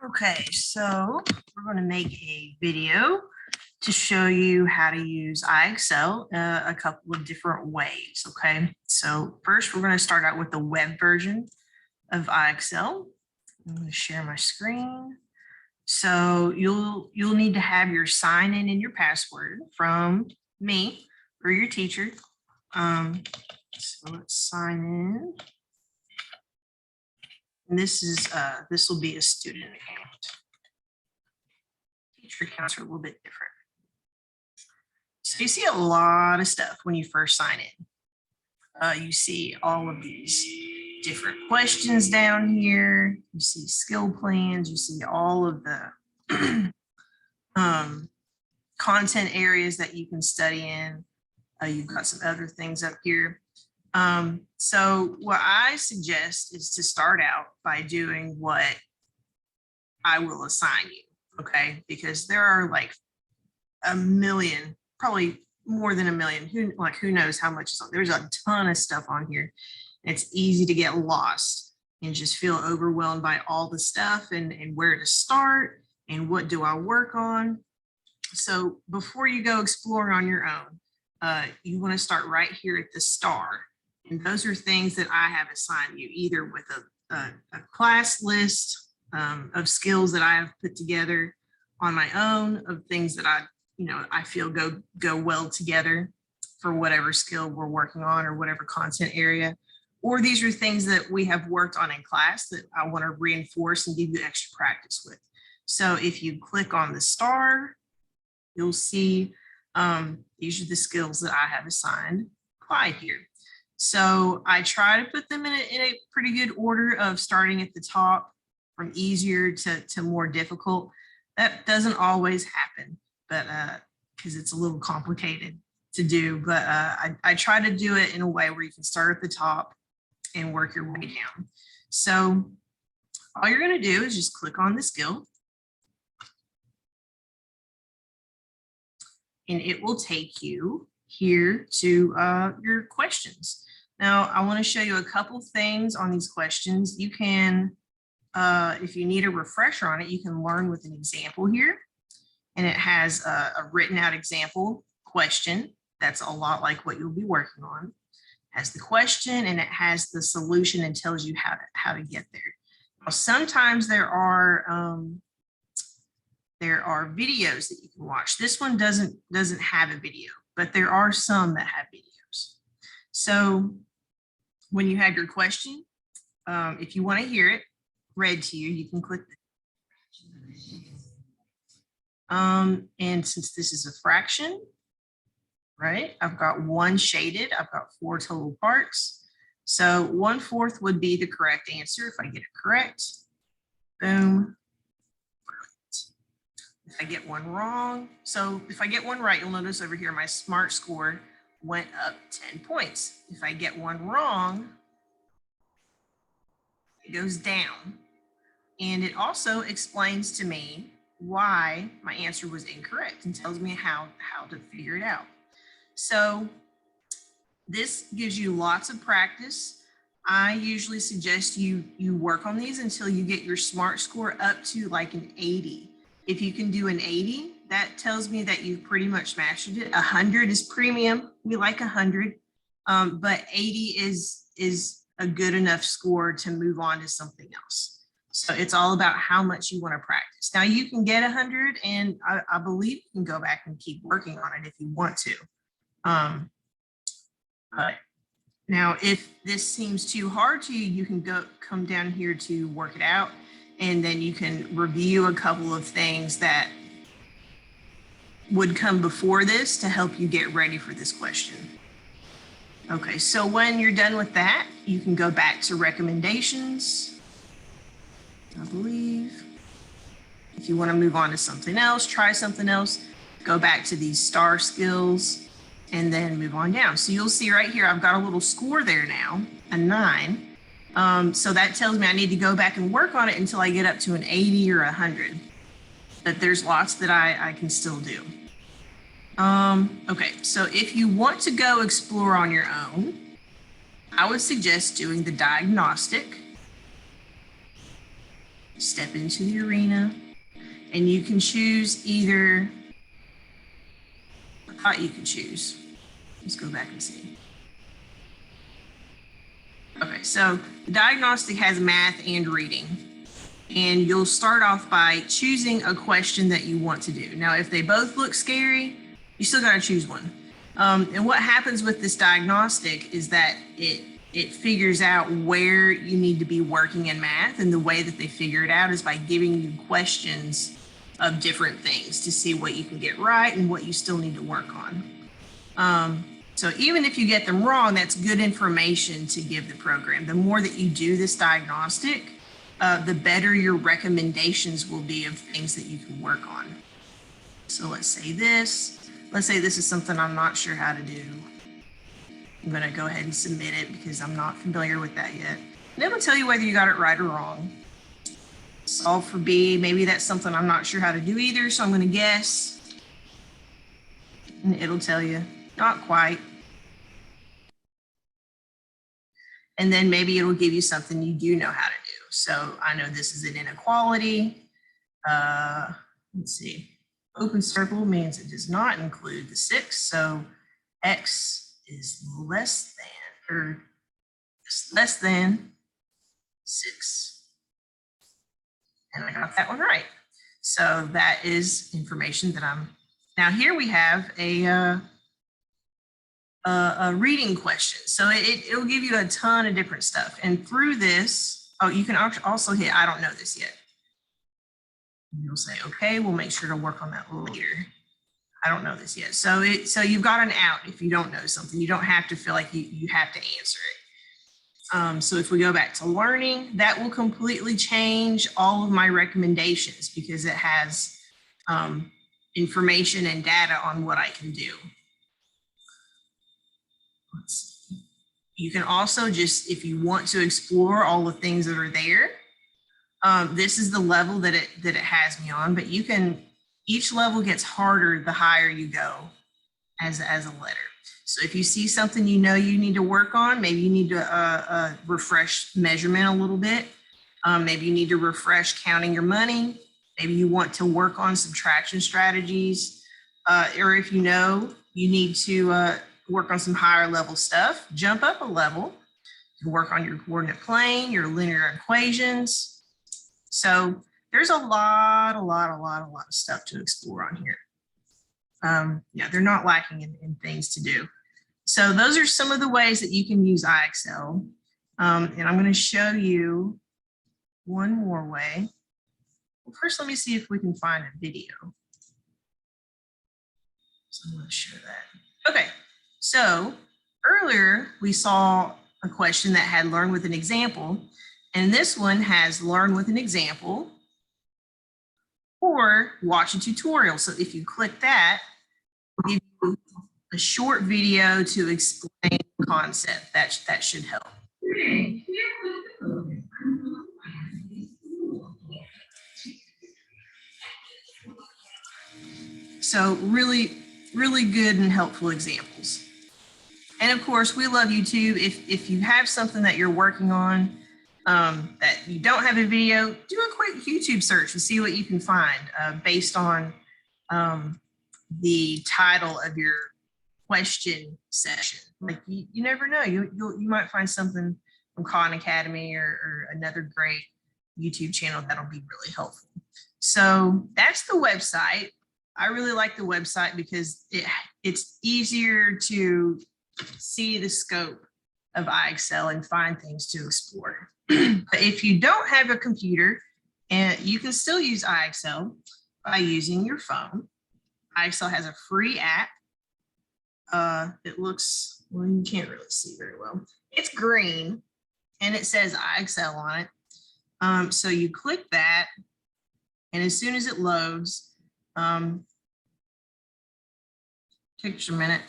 Okay, so we're going to make a video to show you how to use IXL a couple of different ways. Okay, so first we're going to start out with the web version of IXL. I'm going to share my screen. So you'll need to have your sign in and your password from me or your teacher. So let's sign in. And this will be a student account. Teacher accounts are a little bit different. So you see a lot of stuff when you first sign in. You see all of these different questions down here. You see skill plans. You see all of the content areas that you can study in. You've got some other things up here. So what I suggest is to start out by doing what I will assign you, okay? Because there are like a million, probably more than a million, who knows how much is on. There's a ton of stuff on here. It's easy to get lost and just feel overwhelmed by all the stuff and where to start and what do I work on. So before you go exploring on your own, you want to start right here at the star. And those are things that I have assigned you, either with a class list of skills that I have put together on my own, of things that I feel go well together for whatever skill we're working on or whatever content area. Or these are things that we have worked on in class that I want to reinforce and give you extra practice with. So if you click on the star, you'll see these are the skills that I have assigned Clyde here. So I try to put them in a pretty good order of starting at the top from easier to more difficult. That doesn't always happen, but because it's a little complicated to do, but I try to do it in a way where you can start at the top and work your way down. So all you're going to do is just click on the skill. And it will take you here to your questions. Now, I want to show you a couple things on these questions. You can, if you need a refresher on it, you can learn with an example here. And it has a written out example question. That's a lot like what you'll be working on. It has the question and it has the solution and tells you how to get there. Now, sometimes there are videos that you can watch. This one doesn't have a video, but there are some that have videos. So when you have your question, if you want to hear it read to you, you can click and since this is a fraction, right, I've got one shaded, I've got 4 total parts. So 1/4 would be the correct answer if I get it correct. Boom. If I get one wrong, so if I get one right, you'll notice over here my SMART score went up 10 points. If I get one wrong, it goes down. And it also explains to me why my answer was incorrect and tells me how to figure it out. So this gives you lots of practice. I usually suggest you work on these until you get your SMART score up to like an 80. If you can do an 80, that tells me that you've pretty much mastered it. 100 is premium. We like 100, but 80 is a good enough score to move on to something else. So it's all about how much you want to practice. Now you can get 100, and I believe you can go back and keep working on it if you want to. Now, if this seems too hard to you, you can come down here to work it out. And then you can review a couple of things that would come before this to help you get ready for this question. Okay, so when you're done with that, you can go back to recommendations, I believe. If you want to move on to something else, try something else, go back to these star skills and then move on down. So you'll see right here, I've got a little score there now, a 9. So that tells me I need to go back and work on it until I get up to an 80 or 100. But there's lots that I can still do. Okay, so if you want to go explore on your own, I would suggest doing the diagnostic. step into the arena, and you can choose either, I thought you could choose. Let's go back and see. Okay, so the diagnostic has math and reading. And you'll start off by choosing a question that you want to do. Now, if they both look scary, you still got to choose one. And what happens with this diagnostic is that it figures out where you need to be working in math. And the way that they figure it out is by giving you questions of different things to see what you can get right and what you still need to work on. So even if you get them wrong, that's good information to give the program. The more that you do this diagnostic, the better your recommendations will be of things that you can work on. So let's say this is something I'm not sure how to do. I'm going to go ahead and submit it because I'm not familiar with that yet. And it'll tell you whether you got it right or wrong. Solve for B, maybe that's something I'm not sure how to do either, so I'm going to guess. And it'll tell you, not quite. And then maybe it'll give you something you do know how to do. So I know this is an inequality. Let's see. Open circle means it does not include the 6. So X is less than 6. And I got that one right. So that is information that now here we have a reading question. So it'll give you a ton of different stuff. And through this, you can also hit, I don't know this yet. And you'll say, okay, we'll make sure to work on that later. I don't know this yet. So you've got an out if you don't know something. You don't have to feel like you have to answer it. So if we go back to learning, that will completely change all of my recommendations because it has information and data on what I can do. Let's see. You can also just, if you want to explore all the things that are there, this is the level that it has me on, but you can, each level gets harder the higher you go as a letter. So if you see something you know you need to work on, maybe you need to refresh measurement a little bit. Maybe you need to refresh counting your money. Maybe you want to work on subtraction strategies. Or if you know you need to work on some higher level stuff, jump up a level. You can work on your coordinate plane, your linear equations. So there's a lot of stuff to explore on here. Yeah, they're not lacking in things to do. So those are some of the ways that you can use IXL. And I'm going to show you one more way. Well, first, let me see if we can find a video. So I'm going to show that. Okay, so earlier we saw a question that had learn with an example. And this one has learn with an example or watch a tutorial. So if you click that, it'll give you a short video to explain the concept. That should help. So really good and helpful examples. And of course, we love YouTube. If you have something that you're working on that you don't have a video, do a quick YouTube search and see what you can find based on the title of your question session. Like you never know, you might find something from Khan Academy or another great YouTube channel that'll be really helpful. So that's the website. I really like the website because it's easier to see the scope of IXL and find things to explore. But if you don't have a computer, and you can still use IXL by using your phone. IXL has a free app. It looks, well, you can't really see very well. It's green and it says IXL on it. So you click that, and as soon as it loads, take just a minute.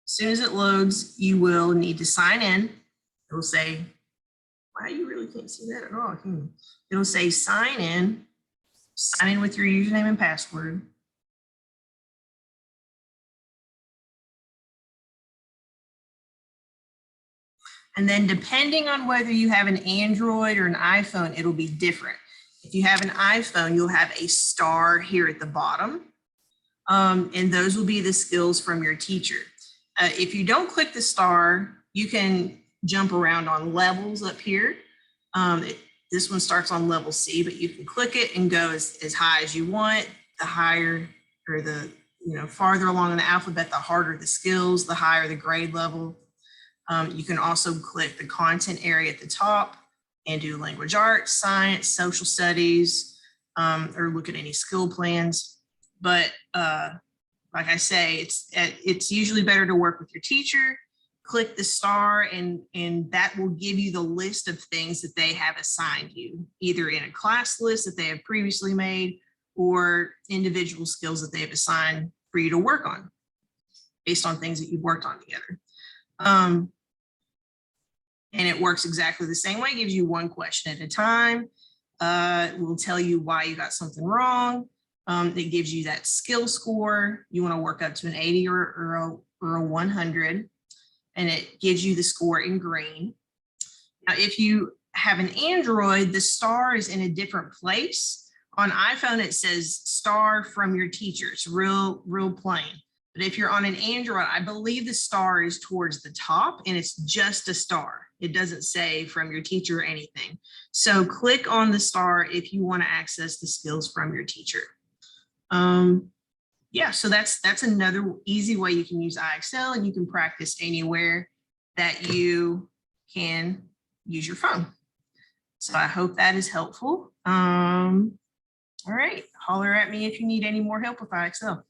As soon as it loads, you will need to sign in. It will say, wow, you really can't see that at all. It'll say sign in with your username and password. And then depending on whether you have an Android or an iPhone, it'll be different. If you have an iPhone, you'll have a star here at the bottom. And those will be the skills from your teacher. If you don't click the star, you can jump around on levels up here. This one starts on level C, but you can click it and go as high as you want. The higher, or the farther along in the alphabet, the harder the skills, the higher the grade level. You can also click the content area at the top and do language arts, science, social studies, or look at any skill plans. But like I say, it's usually better to work with your teacher. Click the star, and that will give you the list of things that they have assigned you, either in a class list that they have previously made or individual skills that they have assigned for you to work on based on things that you've worked on together. And it works exactly the same way. It gives you one question at a time. It will tell you why you got something wrong. It gives you that skill score. You want to work up to an 80 or a 100, and it gives you the score in green. Now, if you have an Android, the star is in a different place. On iPhone, it says star from your teacher. It's real plain. But if you're on an Android, I believe the star is towards the top, and it's just a star. It doesn't say from your teacher or anything. So click on the star if you want to access the skills from your teacher. Yeah, so that's another easy way you can use IXL, and you can practice anywhere that you can use your phone. So I hope that is helpful. All right, holler at me if you need any more help with IXL.